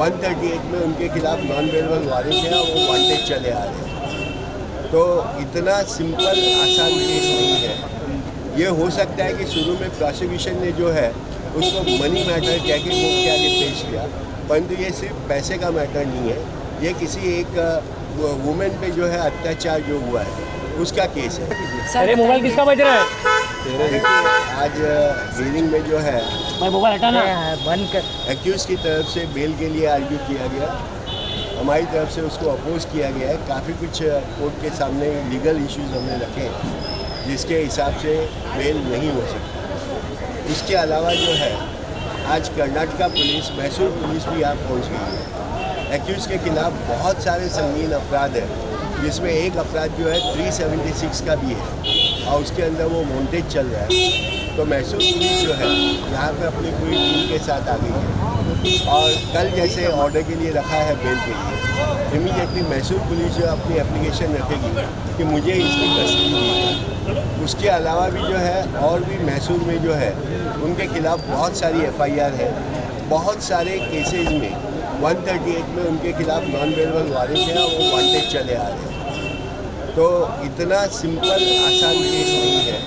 138 में उनके खिलाफ नॉन वेलेबल वारंट है और वो वांटेड चले आ रहे हैं। तो इतना सिंपल आसान केस नहीं है। ये हो सकता है कि शुरू में प्रोसिक्यूशन ने जो है उसको मनी मैटर कह के कोर्ट के आगे पेश किया, परंतु ये सिर्फ पैसे का मैटर नहीं है, ये किसी एक वुमेन पे जो है अत्याचार जो हुआ है उसका केस है। अरे मोबाइल किसका बज रहा है? आज हियरिंग में जो है मोबाइल हटाना बंद कर। एक्यूज की तरफ से बेल के लिए आर्ग्यू किया गया, हमारी तरफ से उसको अपोज किया गया है। काफ़ी कुछ कोर्ट के सामने लीगल इश्यूज हमने रखे हैं जिसके हिसाब से बेल नहीं हो सकती। उसके अलावा जो है आज कर्नाटका पुलिस, मैसूर पुलिस भी यहाँ पहुँच गई है। एक्यूज के खिलाफ बहुत सारे संगीन अपराध हैं जिसमें एक अपराध जो है 376 का भी है और उसके अंदर वो मॉन्टेज चल रहा है। तो मैसूर पुलिस जो है यहाँ पे अपनी पूरी टीम के साथ आ गई है और कल जैसे ऑर्डर के लिए रखा है बेल के लिए, इमीडिएटली मैसूर पुलिस जो अपनी एप्लीकेशन रखेगी कि मुझे इसकी कस्टडी दी। उसके अलावा भी जो है और भी मैसूर में जो है उनके खिलाफ बहुत सारी FIR है। बहुत सारे केसेज में 138 में उनके खिलाफ नॉन वेलेबल वारंट है और वो वांटेड चले आ रहे हैं। तो इतना सिंपल आसान केस नहीं है।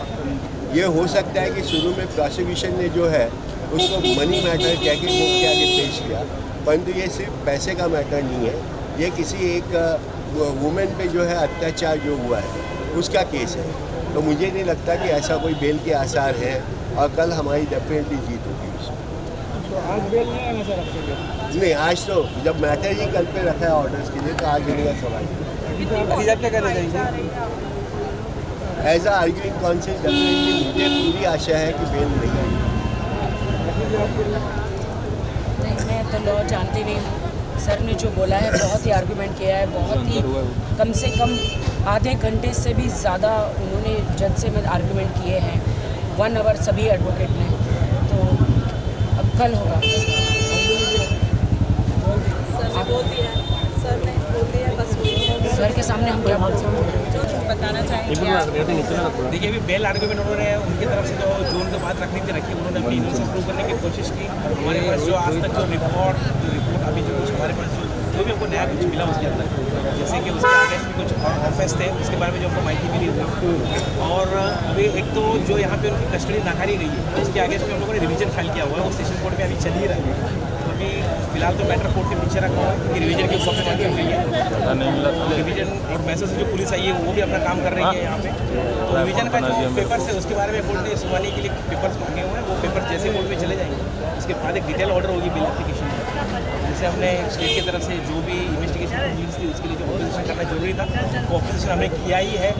ये हो सकता है कि शुरू में प्रोसिक्यूशन ने जो है उसको मनी मैटर कह के कोर्ट के आगे पेश किया, परंतु ये सिर्फ पैसे का मैटर नहीं है, ये किसी एक वुमेन पे जो है अत्याचार जो हुआ है उसका केस है। तो मुझे नहीं लगता कि ऐसा कोई बेल के आसार हैं और कल हमारी डेफिनेटली जीत होगी उसमें। तो आज बेल नहीं आना सर आपके लिए? नहीं, आज तो जब मैटर ही कल पे रखा है ऑर्डर्स के लिए तो आज देने का सवाल है। अभी आप क्या कहना चाहेंगे? एज आ आर्ग्यूइंग काउंसिल डेफिनेटली मुझे पूरी आशा है कि बेल नहीं आएगी। नहीं, मैं तो लॉ जानती नहीं हूँ। सर ने जो बोला है बहुत ही आर्गूमेंट किया है, बहुत ही कम से कम आधे घंटे से भी ज़्यादा उन्होंने जज से में आर्गूमेंट किए हैं, 1 आवर सभी एडवोकेट ने। तो अब कल होगा। सर के सामने हम क्या बोल सकते हैं? बताना चाहेंगे? देखिए, अभी बेल आर्गूमेंट उन्होंने उनकी तरफ से तो जो उनको बात रखनी थी रखी, उन्होंने अपनी इनोसेंस प्रूव करने की कोशिश की। हमारे पास जो आज तक जो रिपोर्ट अभी जो कुछ हमारे पास जो भी हमको नया कुछ मिला उसके अंदर, जैसे कि उसके अगेंस्ट भी कुछ ऑफेंस थे उसके बारे में जो हमको माहिती मिली हुई। और अभी एक तो जो यहाँ पे उनकी कस्टडी नकारी गई है उसके अगेंस्ट में हम लोगों ने रिवीजन फाइल किया हुआ है, वो सेशन कोर्ट में अभी चल ही रहा है। अभी फिलहाल तो मैटर कोर्ट के पीछे रखा हुआ है कि रिवीजन की सबसे मांगी हुई है। रिवीजन और मैसेज जो पुलिस आई है वो भी अपना काम कर रही है यहाँ पे। तो रिवीजन का जो पेपर्स है उसके बारे में कोर्ट ने सुनवाई के लिए पेपर्स मांगे हुए हैं, वो पेपर जैसे कोर्ट में चले जाएंगे उसके बाद एक डिटेल ऑर्डर होगी बिल एप्लीकेशन में। जैसे हमने स्टेट की तरफ से जो भी इन्वेस्टिगेशन पुलिस थी उसके लिए जो ऑपोजिशन करना जरूरी था वो ऑपोजिशन हमने किया ही है।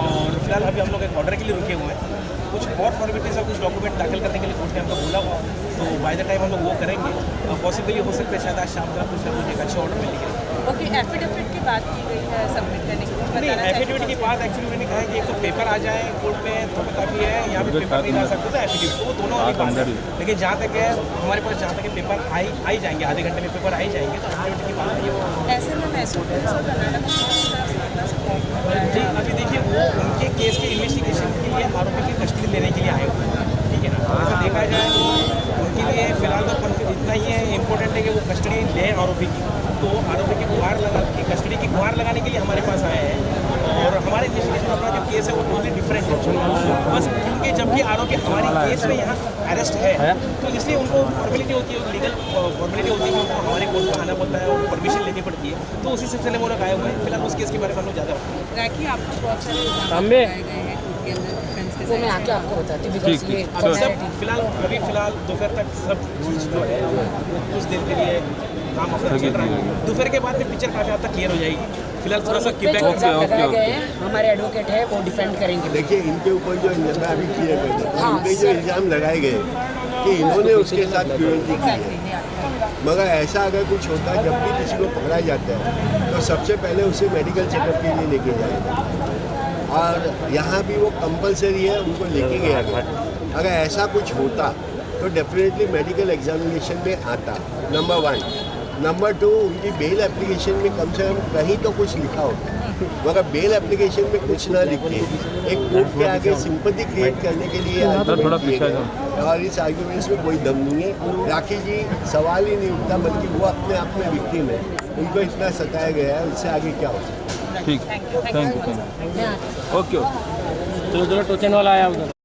और फिलहाल अभी हम लोग एक ऑर्डर के लिए रुके हुए हैं। कुछ और फॉर्मेलिटीज और कुछ डॉक्यूमेंट दाखिल करने के लिए कोर्ट ने हमको बोला हुआ, तो बाय द टाइम हम लोग वो करेंगे। पॉसिबली हो सकता है शायद आज शाम तक कुछ ना कुछ एक अच्छा ऑर्डर मिल गया। ओके, एफिडेविट की बात की गई है सबमिट करने की, कुछ नहीं, बताना एफिडेविट की बात एक्चुअली मैंने कहा कि एक तो पेपर आ जाए कोर्ट में तो काफ़ी है, यहाँ पे पेपर नहीं ला सकते तो एफिडेविट, वो दोनों वाली बात है। लेकिन जहाँ तक है हमारे पास, जहाँ तक पेपर आ ही जाएंगे, आधे घंटे में पेपर आ ही जाएंगे, तो एफिडेविट की बात है वो। ऐसे में मैसूर पुलिस और कर्नाटक पुलिस की तरफ से कितना सपोर्ट हो रहा है? जी, अभी देखिए वो उनके केस के इन्वेस्टिगेशन के लिए आरोपी की कस्टडी लेने के लिए आए हुए हैं, ठीक है ना। ऐसा देखा जाए तो उनके लिए फिलहाल तो इतना ही है, इम्पोर्टेंट है कि वो कस्टडी ले आरोपी की। तो आरोपी की गुहार लगा की कस्टडी की गुहार लगाने के लिए हमारे पास आए हैं। और हमारे इन्वेस्टिगेशन अपना जो केस है वो टोटली डिफरेंट है, बस क्योंकि जबकि आरोपी हमारे केस में यहाँ अरेस्ट है तो इसलिए उनको फॉर्मेलिटी होती है, लीगल फॉर्मेलिटी होती है कि उनको हमारे कोर्ट में आना पड़ता है और परमिशन लेनी पड़ती है। तो उसी सिलसिले में वो लोग आए हुए हैं। फिलहाल उस केस के बारे में हम लोग ज़्यादा राखी, आपको बहुत सारे इल्ज़ाम लगाए गए हैं कोर्ट के अंदर डिफेंस के वो मैं साथ। आके आपको बताती हूँ, बिकॉज ये अब सब फिलहाल दोपहर तक सब चीज़ जो है वो कुछ देर के लिए काम अपना चल रहा है। दोपहर के बाद में पिक्चर काफ़ी हद तक क्लियर हो जाएगी। फिलहाल थोड़ा सा पे जो इल्जाम लगाए गए हैं हमारे एडवोकेट है वो डिफेंड करेंगे। देखिए, इनके ऊपर जो मैं अभी क्लियर कर देता हूँ, हाँ, इन पे जो इल्ज़ाम लगाए गए कि इन्होंने उसके साथ क्रूरती की है, मगर ऐसा अगर कुछ होता है जब भी किसी को पकड़ा जाता है तो सबसे पहले उसे मेडिकल चेकअप के लिए लेके जाएगा और यहाँ भी वो कंपलसरी है, उनको लेके गया गया। अगर ऐसा कुछ होता तो डेफिनेटली मेडिकल एग्जामिनेशन में आता, नंबर 1। नंबर 2, उनकी बेल एप्लीकेशन में कम से कम कहीं तो कुछ लिखा होता मगर बेल एप्लीकेशन में कुछ ना लिखे, एक कोर्ट के आगे सिंपैथी क्रिएट करने के लिए argument किए गए। और इस आर्ग्यूमेंट्स में कोई दम नहीं है। राखी जी सवाल ही नहीं उठता, बल्कि वो अपने आप में विक्टिम है, उनको इतना सताया गया है, उससे आगे क्या हो सकता है। ठीक, थैंक यू। मैं आती हूँ। ओके। चलो चलो टोचन वाला आया उधर।